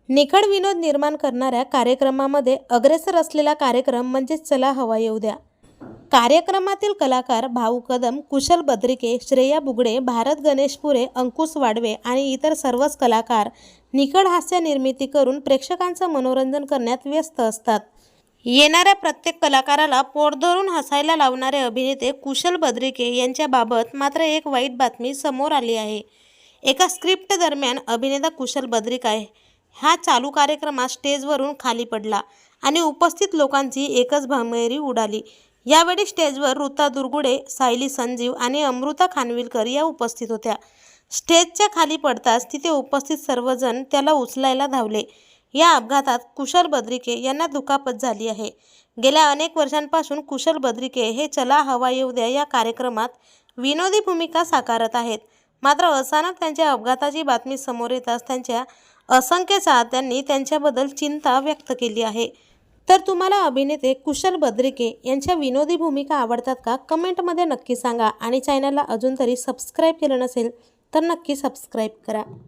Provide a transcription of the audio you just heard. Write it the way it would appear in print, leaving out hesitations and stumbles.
निखळ विनोद निर्माण करणाऱ्या कार्यक्रमामध्ये अग्रेसर असलेला कार्यक्रम म्हणजे चला हवा येऊ द्या. कार्यक्रमातील कलाकार भाऊ कदम, कुशल बद्रिके, श्रेया बुगडे, भारत गणेशपुरे, अंकुश वाडवे आणि इतर सर्वच कलाकार निखळ हास्य निर्मिती करून प्रेक्षकांचं मनोरंजन करण्यात व्यस्त असतात. येणाऱ्या प्रत्येक कलाकाराला पोट धरून हसायला लावणारे अभिनेते कुशल बद्रिके यांच्याबाबत मात्र एक वाईट बातमी समोर आली आहे. एका स्क्रिप्ट दरम्यान अभिनेता कुशल बद्रिका हा चालू कार्यक्रमात स्टेजवरून खाली पडला आणि उपस्थित लोकांची एकच भंगेरी उडाली. यावेळी स्टेजवर ऋता दुर्गुडे, सायली संजीव आणि अमृता खानविलकर या उपस्थित होत्या. स्टेजच्या खाली पडताच तिथे उपस्थित सर्वजण त्याला उचलायला धावले. या अपघातात कुशल बद्रिके यांना दुखापत झाली आहे. गेल्या अनेक वर्षांपासून कुशल बद्रिके हे चला हवा येऊ द्या या कार्यक्रमात विनोदी भूमिका साकारत आहेत. मात्र अचानक त्यांच्या अपघाताची बातमी समोर येताच त्यांच्या असंख्य चाहत्यांनी त्यांच्याबद्दल चिंता व्यक्त केली आहे. तर तुम्हाला अभिनेते कुशल बद्रिके यांच्या विनोदी भूमिका आवडतात का? कमेंटमध्ये नक्की सांगा आणि चॅनलला अजून तरी सबस्क्राईब केलं नसेल तर नक्की सबस्क्राईब करा.